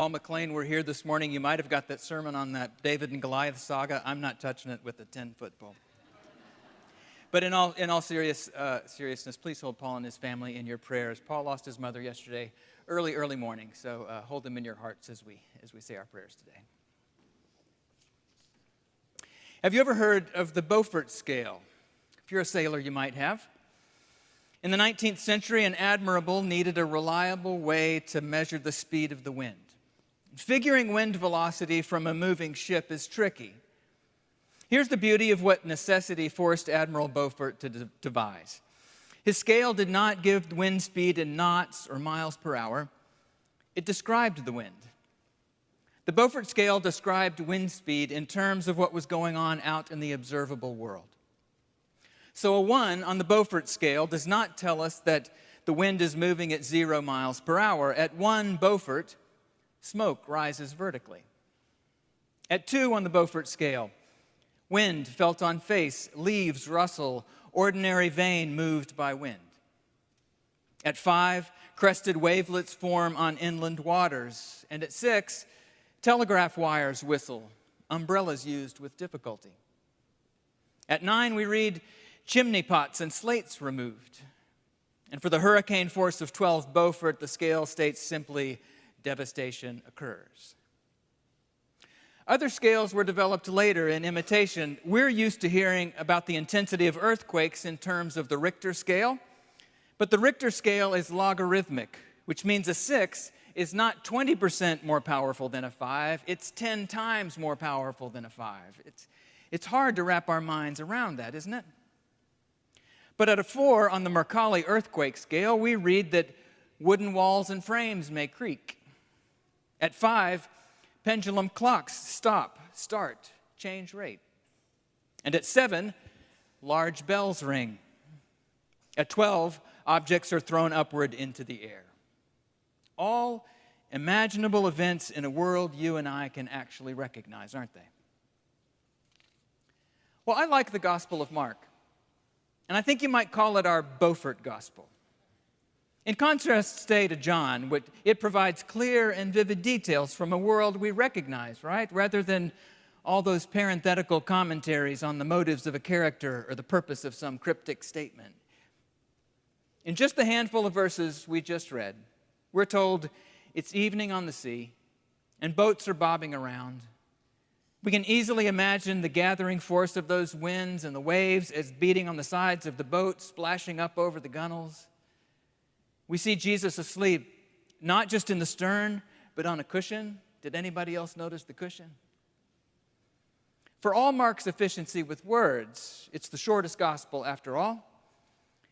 Paul McLean were here this morning, you might have got that sermon on that David and Goliath saga. I'm not touching it with a 10-foot pole. But in all seriousness, please hold Paul and his family in your prayers. Paul lost his mother yesterday, early morning, so hold them in your hearts as we say our prayers today. Have you ever heard of the Beaufort Scale? If you're a sailor, you might have. In the 19th century, an admiral needed a reliable way to measure the speed of the wind. Figuring wind velocity from a moving ship is tricky. Here's the beauty of what necessity forced Admiral Beaufort to devise. His scale did not give wind speed in knots or miles per hour. It described the wind. The Beaufort Scale described wind speed in terms of what was going on out in the observable world. So a 1 on the Beaufort Scale does not tell us that the wind is moving at 0 miles per hour. At 1 Beaufort, smoke rises vertically. At 2 on the Beaufort Scale, wind felt on face, leaves rustle, ordinary vein moved by wind. At 5, crested wavelets form on inland waters. And at 6, telegraph wires whistle, umbrellas used with difficulty. At 9, we read chimney pots and slates removed. And for the hurricane force of 12 Beaufort, the scale states simply, devastation occurs. Other scales were developed later in imitation. We're used to hearing about the intensity of earthquakes in terms of the Richter scale, but the Richter scale is logarithmic, which means a 6 is not 20% more powerful than a 5, it's 10 times more powerful than a 5. It's hard to wrap our minds around that, isn't it? But at a 4 on the Mercalli earthquake scale, we read that wooden walls and frames may creak. At 5, pendulum clocks stop, start, change rate. And at 7, large bells ring. At 12, objects are thrown upward into the air. All imaginable events in a world you and I can actually recognize, aren't they? Well, I like the Gospel of Mark, and I think you might call it our Beaufort Gospel. In contrast, say, to John, it provides clear and vivid details from a world we recognize, right? Rather than all those parenthetical commentaries on the motives of a character or the purpose of some cryptic statement. In just the handful of verses we just read, we're told it's evening on the sea and boats are bobbing around. We can easily imagine the gathering force of those winds and the waves as beating on the sides of the boat, splashing up over the gunnels. We see Jesus asleep, not just in the stern, but on a cushion. Did anybody else notice the cushion? For all Mark's efficiency with words, it's the shortest gospel after all.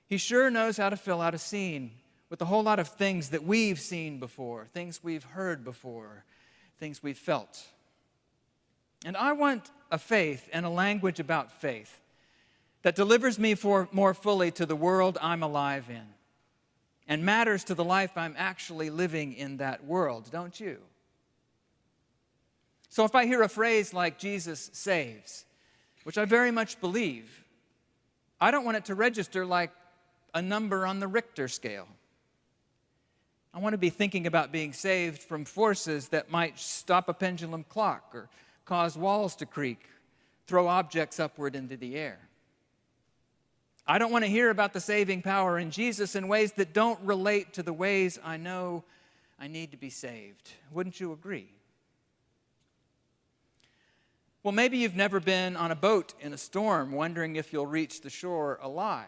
He sure knows how to fill out a scene with a whole lot of things that we've seen before, things we've heard before, things we've felt. And I want a faith and a language about faith that delivers me more fully to the world I'm alive in and matters to the life I'm actually living in that world, don't you? So if I hear a phrase like Jesus saves, which I very much believe, I don't want it to register like a number on the Richter scale. I want to be thinking about being saved from forces that might stop a pendulum clock or cause walls to creak, throw objects upward into the air. I don't want to hear about the saving power in Jesus in ways that don't relate to the ways I know I need to be saved. Wouldn't you agree? Well, maybe you've never been on a boat in a storm wondering if you'll reach the shore alive.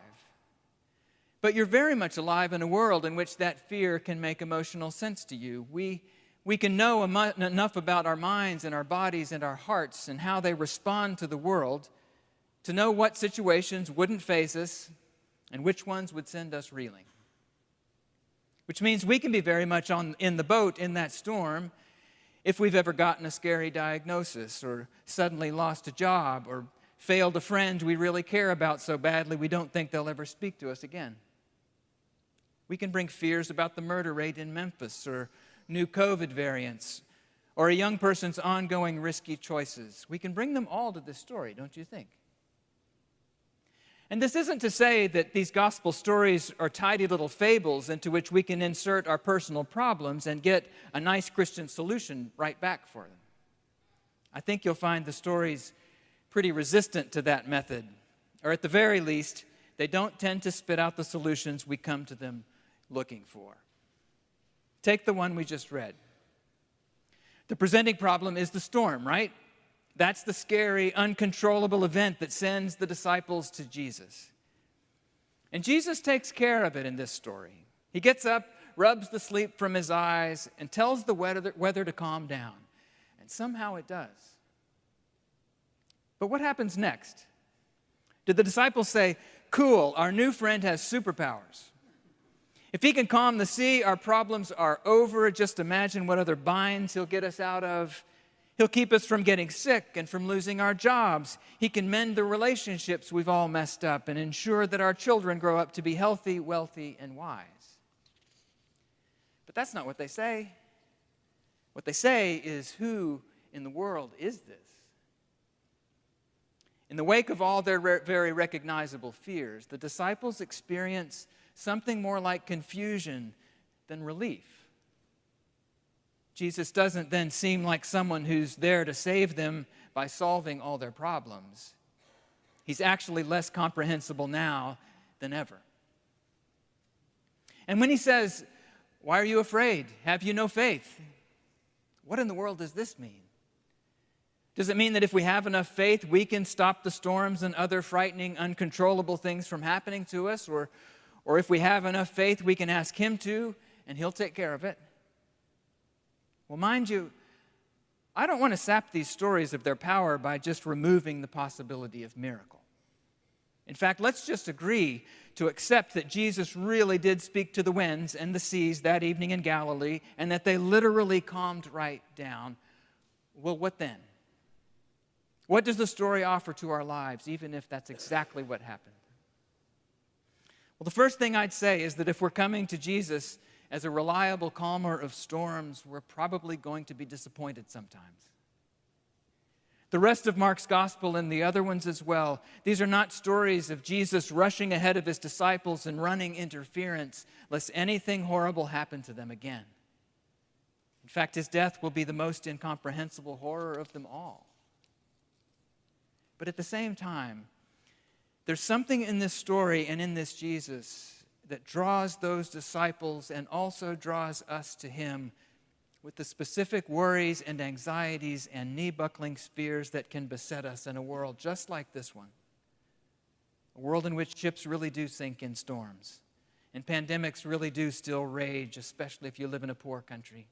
But you're very much alive in a world in which that fear can make emotional sense to you. We can know enough about our minds and our bodies and our hearts and how they respond to the world to know what situations wouldn't faze us and which ones would send us reeling. Which means we can be very much in the boat in that storm if we've ever gotten a scary diagnosis or suddenly lost a job or failed a friend we really care about so badly we don't think they'll ever speak to us again. We can bring fears about the murder rate in Memphis or new COVID variants or a young person's ongoing risky choices. We can bring them all to this story, don't you think? And this isn't to say that these gospel stories are tidy little fables into which we can insert our personal problems and get a nice Christian solution right back for them. I think you'll find the stories pretty resistant to that method, or at the very least, they don't tend to spit out the solutions we come to them looking for. Take the one we just read. The presenting problem is the storm, right? That's the scary, uncontrollable event that sends the disciples to Jesus. And Jesus takes care of it in this story. He gets up, rubs the sleep from his eyes, and tells the weather to calm down. And somehow it does. But what happens next? Did the disciples say, "Cool, our new friend has superpowers. If he can calm the sea, our problems are over. Just imagine what other binds he'll get us out of. He'll keep us from getting sick and from losing our jobs. He can mend the relationships we've all messed up and ensure that our children grow up to be healthy, wealthy, and wise." But that's not what they say. What they say is, "Who in the world is this?" In the wake of all their very recognizable fears, the disciples experience something more like confusion than relief. Jesus doesn't then seem like someone who's there to save them by solving all their problems. He's actually less comprehensible now than ever. And when he says, "Why are you afraid? Have you no faith?" What in the world does this mean? Does it mean that if we have enough faith, we can stop the storms and other frightening, uncontrollable things from happening to us? Or if we have enough faith, we can ask him to, and he'll take care of it? Well, mind you, I don't want to sap these stories of their power by just removing the possibility of miracle. In fact, let's just agree to accept that Jesus really did speak to the winds and the seas that evening in Galilee, and that they literally calmed right down. Well, what then? What does the story offer to our lives, even if that's exactly what happened? Well, the first thing I'd say is that if we're coming to Jesus as a reliable calmer of storms, we're probably going to be disappointed sometimes. The rest of Mark's gospel and the other ones as well, these are not stories of Jesus rushing ahead of his disciples and running interference lest anything horrible happen to them again. In fact, his death will be the most incomprehensible horror of them all. But at the same time, there's something in this story and in this Jesus that draws those disciples and also draws us to him with the specific worries and anxieties and knee-buckling fears that can beset us in a world just like this one. A world in which ships really do sink in storms, and pandemics really do still rage, especially if you live in a poor country,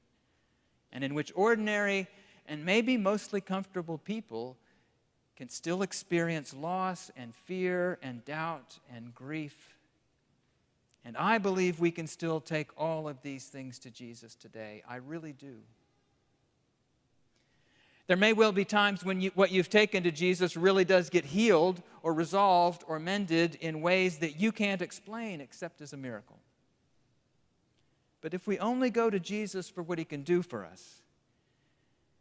and in which ordinary and maybe mostly comfortable people can still experience loss and fear and doubt and grief. And I believe we can still take all of these things to Jesus today. I really do. There may well be times when what you've taken to Jesus really does get healed or resolved or mended in ways that you can't explain except as a miracle. But if we only go to Jesus for what he can do for us,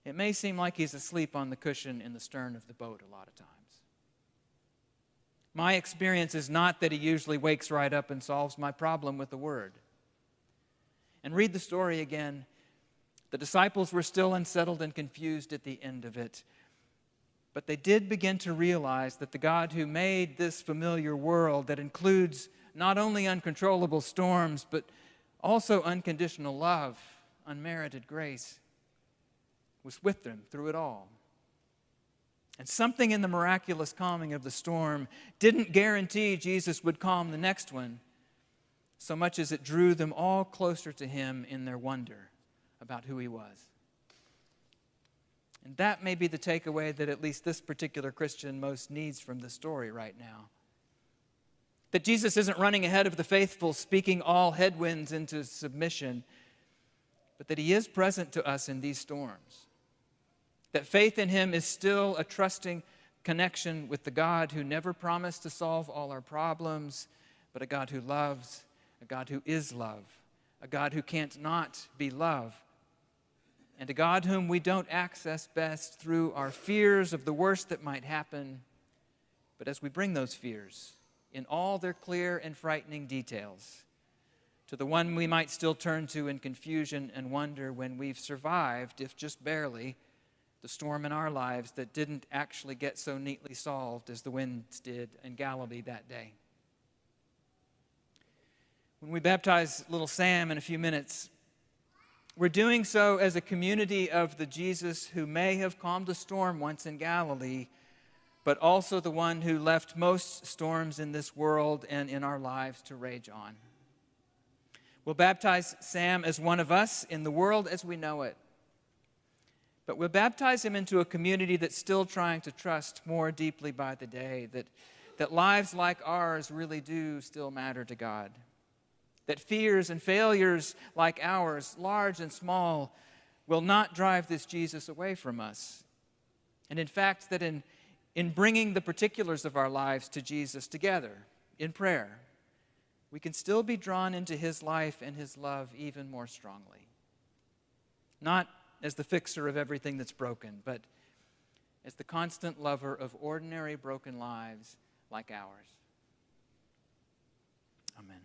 it may seem like he's asleep on the cushion in the stern of the boat a lot of times. My experience is not that he usually wakes right up and solves my problem with a word. And read the story again. The disciples were still unsettled and confused at the end of it. But they did begin to realize that the God who made this familiar world that includes not only uncontrollable storms, but also unconditional love, unmerited grace, was with them through it all. And something in the miraculous calming of the storm didn't guarantee Jesus would calm the next one, so much as it drew them all closer to him in their wonder about who he was. And that may be the takeaway that at least this particular Christian most needs from the story right now. That Jesus isn't running ahead of the faithful, speaking all headwinds into submission, but that he is present to us in these storms. That faith in him is still a trusting connection with the God who never promised to solve all our problems, but a God who loves, a God who is love, a God who can't not be love, and a God whom we don't access best through our fears of the worst that might happen, but as we bring those fears in all their clear and frightening details, to the one we might still turn to in confusion and wonder when we've survived, if just barely, the storm in our lives that didn't actually get so neatly solved as the winds did in Galilee that day. When we baptize little Sam in a few minutes, we're doing so as a community of the Jesus who may have calmed a storm once in Galilee, but also the one who left most storms in this world and in our lives to rage on. We'll baptize Sam as one of us in the world as we know it. But we'll baptize him into a community that's still trying to trust more deeply by the day that lives like ours really do still matter to God. That fears and failures like ours, large and small, will not drive this Jesus away from us. And in fact, that in bringing the particulars of our lives to Jesus together in prayer, we can still be drawn into his life and his love even more strongly. Not as the fixer of everything that's broken, but as the constant lover of ordinary broken lives like ours. Amen.